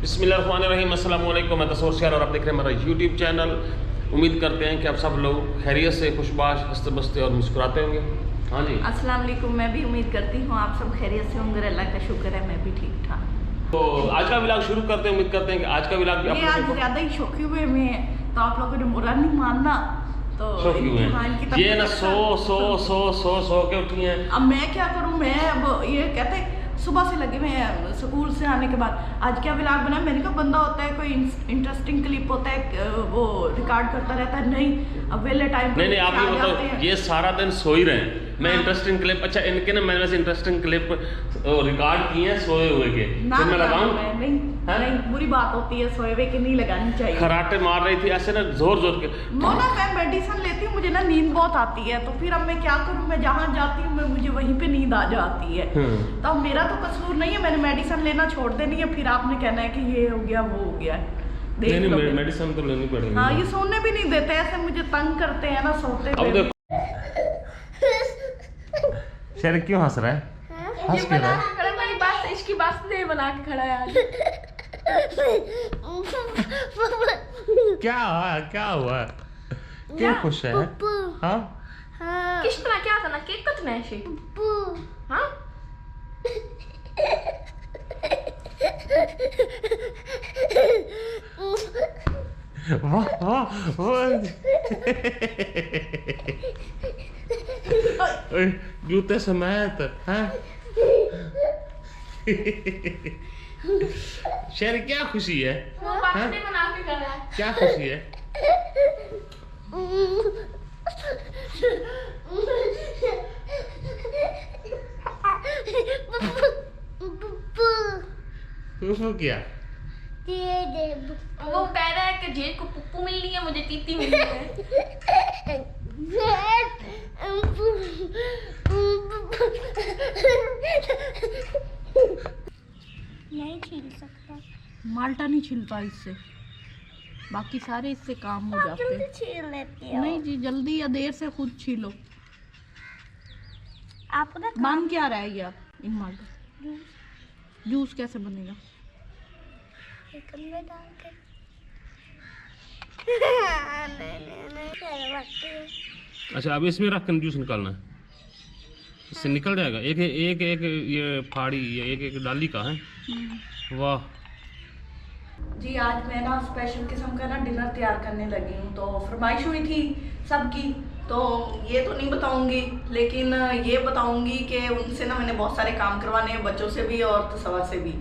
बिस्मिल्लाहिर्रहमानिर्रहीम, अस्सलाम वालेकुम। मैं तसव्वुर शेर और आप देख रहे हैं हमारा यूट्यूब चैनल। उम्मीद करते हैं कि आप सब लोग खैरियत से, खुशबाश, हंसते बसते और मुस्कुराते होंगे। हाँ जी, अस्सलाम वालेकुम। मैं भी उम्मीद करती हूँ आप सब खैरियत से होंगे। अल्लाह का शुक्र है, मैं भी ठीक ठाक। तो आज का व्लॉग शुरू करते हैं। उम्मीद करते हैं कि आज का व्लॉग ये आज ज़्यादा ही शौकी हुए में है, तो आप लोगों ने बुरा नहीं मानना। तो शौकी हुए हैं ये ना सो के उठी हैं। अब मैं क्या करूँ, मैं अब ये कहते सुबह से लगे मैं स्कूल से आने के बाद आज क्या व्लॉग बना। मैंने कहा बंदा होता है, कोई इंटरेस्टिंग क्लिप होता है, वो रिकॉर्ड करता रहता है। नहीं, अब वेले टाइम नहीं आप ये बताओ, ये सारा दिन सो ही रहे हैं। मैं इंटरेस्टिंग क्लिप, अच्छा इनके ना मैंने वैसे इंटरेस्टिंग क्लिप रिकॉर्ड किए हैं सोए हुए के, फिर मैं लगाऊं? नहीं, बुरी बात होती है, सोए हुए की नहीं लगानी चाहिए। खराटे मार रही थी ऐसे ना जोर के। वो ना मैं मेडिसिन लेती हूँ, मुझे ना नींद बहुत आती है, तो फिर अब मैं क्या करूँ, मैं जहाँ जाती हूँ मुझे वहीं पे नींद आ जाती है। तो अब मेरा तो कसूर नहीं है, मैंने मेडिसिन लेना छोड़ देनी है, फिर आपने कहना है कि ये हो गया वो हो गया। नहीं, मेडिसिन तो लेनी पड़ेगी। हाँ, ये सोने भी नहीं देते, ऐसे मुझे तंग करते हैं ना सोते हुए। शेर क्यों हंस रहा है? हंस क्यों रहा है? मेरी बात से इसकी बात नहीं बना के खड़ा है आज। क्या हुआ? क्यों खुश है? हाँ? किस तरह क्या था ना, केक कटना है शे। हाँ? वाह जूते समेत हैं। शेर क्या खुशी है? वो बर्थडे बना के कर रहा है। क्या खुशी है? क्या? वो कह रहा है कि जेल को पुप्पू मिलनी है, मुझे तीती मिलनी है। नहीं छील सकता, माल्टा नहीं छिलता इससे, बाकी सारे इससे काम हो जाते हैं। छील लेती हो? नहीं जी, जल्दी या देर से खुद छीलो। आप बन क्या रहा है ये? आप इन माल्टा जूस कैसे बनेगा? में डाल के। अच्छा, अब इसमें रख कर जूस निकालना है, इससे निकल जाएगा। एक ये फाड़ी, ये एक डाली का है। वाह जी, आज मैं ना स्पेशल किस्म का ना डिनर तैयार करने लगी हूँ। तो फरमाइश हुई थी सबकी, तो ये तो नहीं बताऊंगी, लेकिन ये बताऊंगी कि उनसे ना मैंने बहुत सारे काम करवाने हैं, बच्चों से भी और तसव्वुर से भी।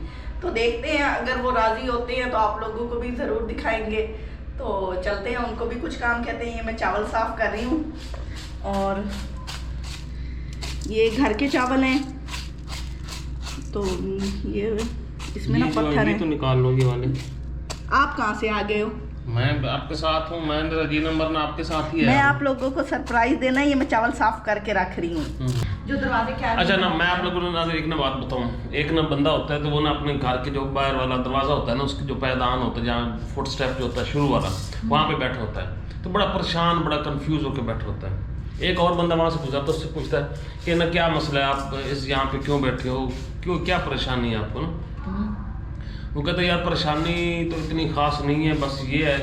तो देखते हैं, अगर वो राज़ी होते हैं तो आप लोगों को भी ज़रूर दिखाएंगे। तो चलते हैं, उनको भी कुछ काम कहते हैं। ये मैं चावल साफ़ कर रही हूँ, और ये घर के चावल हैं, तो ये इसमें ना पत्थर है। तो निकाल लोगे वाले। आप कहाँ से आ गए हो? मैं आपके साथ हूँ, मैं जी नंबर में आपके साथ ही है। मैं आप लोगों को सरप्राइज देना है, ये मैं चावल साफ करके रख रही हूँ। जो दरवाजे के आगे। अच्छा ना, मैं आप लोगों को एक ना बात बताऊँ। एक ना बंदा होता है, तो वो ना अपने घर के जो बाहर वाला दरवाजा होता है ना, उसकी जो पैदान होता है, जहाँ फुट स्टेप जो होता है शुरू वाला, वहाँ पे बैठा होता है, तो बड़ा परेशान, बड़ा कंफ्यूज होकर बैठा होता है। एक और बंदा वहाँ से गुजरता है, उससे पूछता है कि ना क्या मसला है, आप इस यहाँ पे क्यों बैठे हो, क्यों, क्या परेशानी है आपको ना? वो कहते यार परेशानी तो इतनी खास नहीं है, बस ये है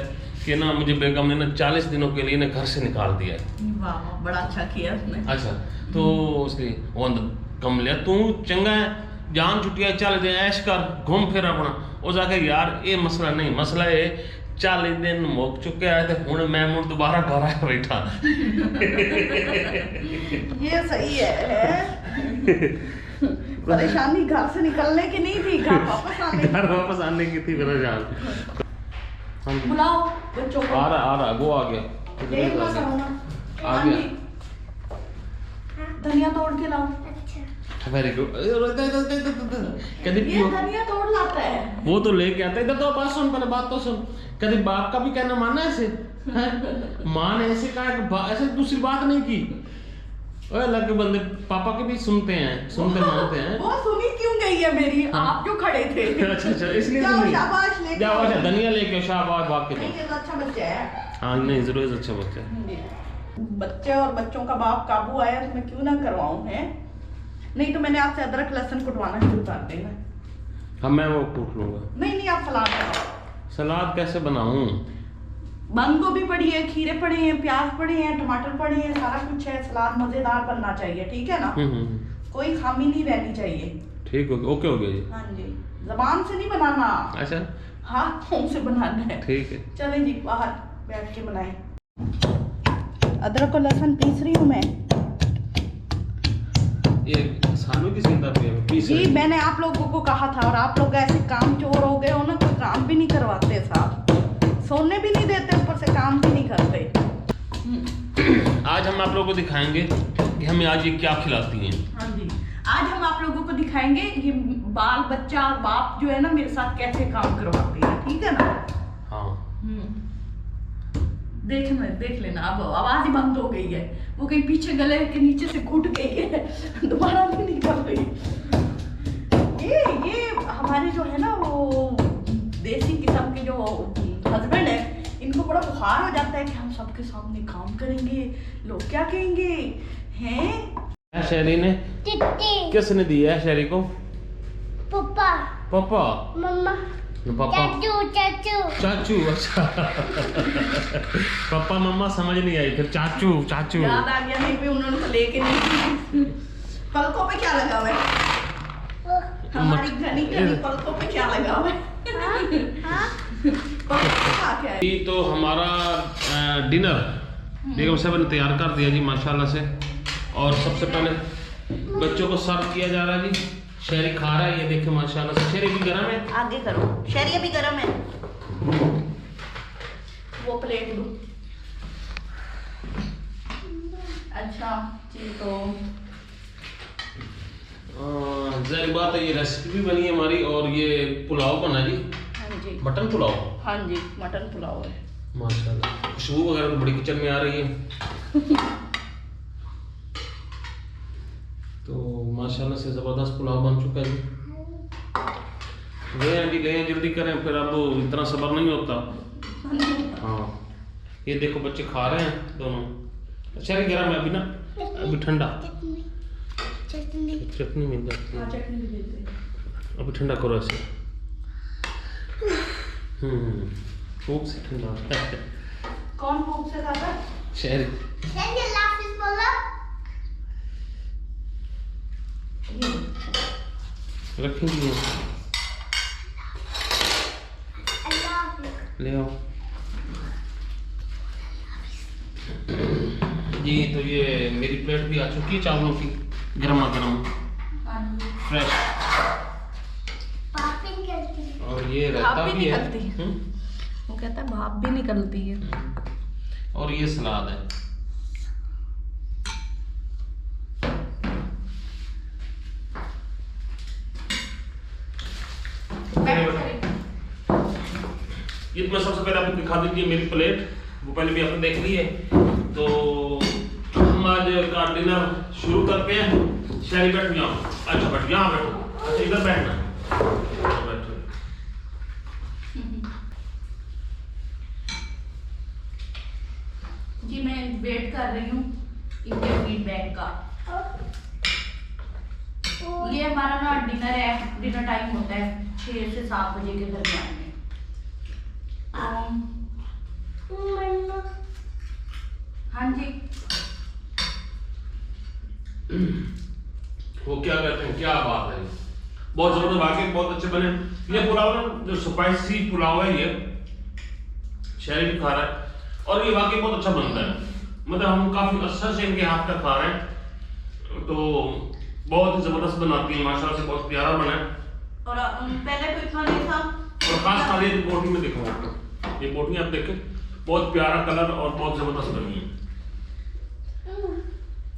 कि ना मुझे बेगम ने ना 40 दिनों के लिए ना घर से निकाल दिया है। वाह, बड़ा अच्छा किया उसने। अच्छा, तो उसने वो कमलिया तू चंगा है, जान छुट्टियां चल दे, ऐश कर, घूम फिर अपना। वो जाके यार ये मसला नहीं, मसला है 40 दिन मुक चुके आए थे, हूँ मैं मुड़ दोबारा घर आया बैठा। ये सही है। परेशानी घर से निकलने की नहीं थी, घर वापस आने की थी परेशान। बुलाओ बच्चों को। आ रहा वो आ गया। आ गया, धनिया तोड़ के लाओ। Very good. कभी ये धनिया तोड़ लाता है, वो तो लेके आता है। इधर तो बात सुन, पहले बात तो सुन। कभी बाप का भी कहना माना ऐसे? माँ ने ऐसे कहा, ऐसे दूसरी बात नहीं की। अलग बंदे पापा के भी सुनते हैं, सुनते मानते हैं। वो सुनी क्यों गई है मेरी? आप क्यों खड़े थे? अच्छा, इसलिए शाबाश लेके जाओ, धनिया लेके शाबाश भाग के। नहीं, अच्छा बच्चा है। हाँ नहीं, जरूर अच्छा बच्चा है। बच्चे और बच्चों का बाप काबू आया तो मैं क्यों ना करवाऊं, है? नहीं तो मैंने आपसे अदरक लहसुन कुटवाना शुरू कर देना। हाँ मैं वो पूछ लूंगा। नहीं आप सलाद सलाद कैसे बनाऊं? बंद गोभी पड़ी है, खीरे पड़े हैं, प्याज पड़े हैं, टमाटर पड़े हैं, सारा कुछ है। सलाद मजेदार बनना चाहिए, ठीक है ना? कोई खामी नहीं रहनी चाहिए। ठीक हो गया, ओके हो गया जी। हाँ जी, जबान से नहीं बनाना, अच्छा हाथों से बनाना है। ठीक है। चलें जी, बाहर बैठ के बनाएं। अदरक और लहसुन पीस रही हूँ मैं। ये सानू की जिंदा पे पीस जी मैंने आप लोगों को कहा था, और आप लोग ऐसे काम चोर हो गए हो ना, कोई काम भी नहीं करवाते साहब, सोने भी नहीं देते, ऊपर से काम भी नहीं करते। आज हम आप लोगों को दिखाएंगे कि हमें आज ये क्या खिलाती हैं। हाँ जी, आज हम आप लोगों को दिखाएंगे ये बाल बच्चा और बाप जो है ना मेरे साथ कैसे काम करवाते हैं, ठीक है ना? हाँ देख लेना। अब आवाज ही बंद हो गई है, वो कहीं पीछे गले के नीचे से घुट गई है, दोबारा भी निकल रही। ये हमारे जो है ना वो देसी किस्म के जो हस्बैंड है, इनको बड़ा बुखार हो जाता है कि हम सबके सामने काम करेंगे, लोग क्या कहेंगे हैं। शहरी ने किसने दिया है शहरी को? पापा, पापा, मम्मा, पापा, चाचू। चाचू। अच्छा पापा मम्मा समझ नहीं आई, फिर चाचू चाचू याद आ गया। नहीं भी उन्होंने तो लेके नहीं। पलकों पे क्या लगा हुआ है? हमारी घनी घनी पलकों पे क्या लगा हुआ है? जी तो हमारा डिनर बेगम साहब ने तैयार कर दिया जी माशाल्लाह से। और सबसे पहले बच्चों को सर्व किया जा रहा है जी। शहरी खा रहा है, ये देखिए माशाल्लाह से। शहरी भी गर्म है, आगे करो, शहरी भी गर्म है। वो प्लेट दो। अच्छा जी, तो जाहिर बात है ये रेसिपी भी बनी है हमारी, और ये पुलाव बना जी। हाँ जी, मटन पुलाव। हाँ जी, मटन पुलाव है माशाल्लाह। खुशबू वगैरह तो बड़ी किचन में आ रही है। तो माशाल्लाह से ज़बरदस्त पुलाव बन चुका है जी। ले आए जी, ले आए, जल्दी करें, फिर अब इतना सब्र नहीं होता। हाँ ये देखो बच्चे खा रहे हैं दोनों। अच्छा ये गर्म है अभी ना, अभी ठंडा चटनी मिल जाती है, चटनी भी देते हैं। अभी ठंडा करो ऐसे। भूख से ठंडा होता है। कौन भूख से खाता? शहरी। रखेंगे ले आओ जी। तो ये मेरी प्लेट भी आ चुकी है चावलों की, गर्मा गर्म फ्रेश। और ये रहता भी है, वो कहता है भाप भी निकलती है। और ये सलाद है। ये मैं सबसे पहले आपको दिखा दीजिए मेरी प्लेट, वो पहले भी आपने देख ली है। तो हम आज का डिनर शुरू करते हैं। शहरी बैठ जाओ। अच्छा बैठ, यहाँ बैठो। अच्छा इधर बैठना, बैठो। जी मैं वेट कर रही हूँ इनके फीडबैक का। ये हमारा ना डिनर है, डिनर टाइम होता है 6 से 7 बजे के दरमियान में। हाँ जी, वो क्या कहते हैं, क्या बात है, बहुत जबरदस्त, वाकई बहुत अच्छे बने। ये पुलाव ना जो स्पाइसी पुलाव है, ये शहरी भी खा रहा है और ये वाकई बहुत अच्छा बनता है। मतलब हम काफी अच्छा से इनके हाथ का खा रहे हैं, तो बहुत ही जबरदस्त बनाती है माशाल्लाह से, बहुत प्यारा बना है। और पहले तो इतना नहीं था। और खास कर ये बोटी में देखो आपको, ये बोटी आप देखें, बहुत प्यारा कलर और बहुत जबरदस्त बनी है।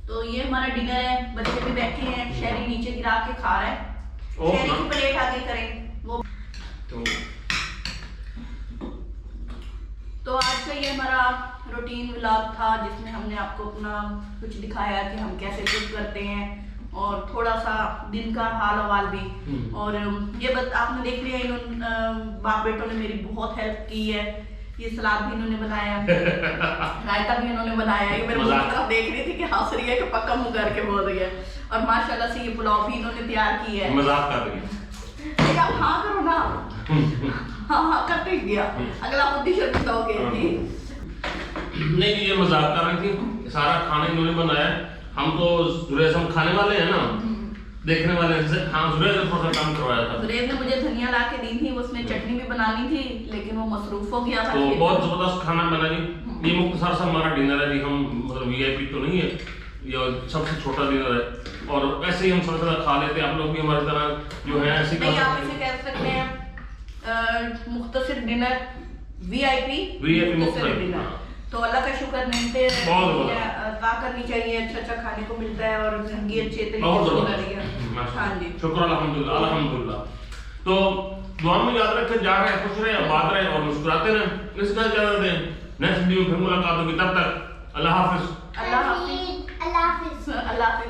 तो ये हमारा डिनर है, बच्चे भी बैठे हैं, शहरी नीचे गिरा के खा रहा है। शहरी की प्लेट आगे करें वो। तो आज का ये हमारा रूटीन व्लॉग था, जिसमें हमने आपको अपना कुछ दिखाया कि हम कैसे कुक करते हैं और थोड़ा सा दिन का हाल हवाल भी। और ये बात आपने देख लिया, इन्होंने बाप बेटों ने मेरी बहुत हेल्प की है। ये सलाद भी इन्होंने बनाया, रायता भी इन्होंने बनाया। ये मेरे मुंह की तरफ देख रही थी कि हंस रही है कि पक्का मुंह करके बोल रही है। और माशाल्लाह से ये पुलाव भी इन्होंने तैयार की है। मजाक कर रही है, आप हाँ करो ना। हाँ कर ही दिया, अगला खुद ही शर्मिंदा हो गए जी। नहीं ये मजाक कर रही थी, सारा खाना इन्होंने बनाया है। हम तो जुरेज हम खाने वाले हैं ना, देखने वाले हैं। हाँ जुरेज ने थोड़ा सा काम करवाया था। जुरेज ने मुझे धनिया ला के दी थी, उसने चटनी भी बनानी थी लेकिन वो मसरूफ हो गया था। तो बहुत जबरदस्त खाना बना जी। ये मुख्तसर सा हमारा डिनर है जी। हम मतलब वीआईपी तो नहीं है, ये सबसे छोटा डिनर है और ऐसे ही हम सब तरह खा लेते हैं। आप लोग भी हमारी तरह जो है ऐसे नहीं, आप इसे कह सकते हैं मुख्तसर डिनर, वीआईपी मुख्तसर डिनर। तो अल्लाह का शुक्र नहीं अदा करनी चाहिए, अच्छा खाने को मिलता है और जिंदगी अच्छे तरीके से गुजर रही है। हाँ जी शुक्र अल्हम्दुलिल्लाह अल्हम्दुलिल्लाह। तो दुआ में याद रखें, जा रहे हैं खुश रहे, आबाद रहे और मुस्कुराते रहें। इसका इजाजत दें, नेक्स्ट वीडियो में फिर मुलाकात होगी, तब तक अल्लाह हाफिज। अल्लाह हाफिज। अल्लाह हाफिज।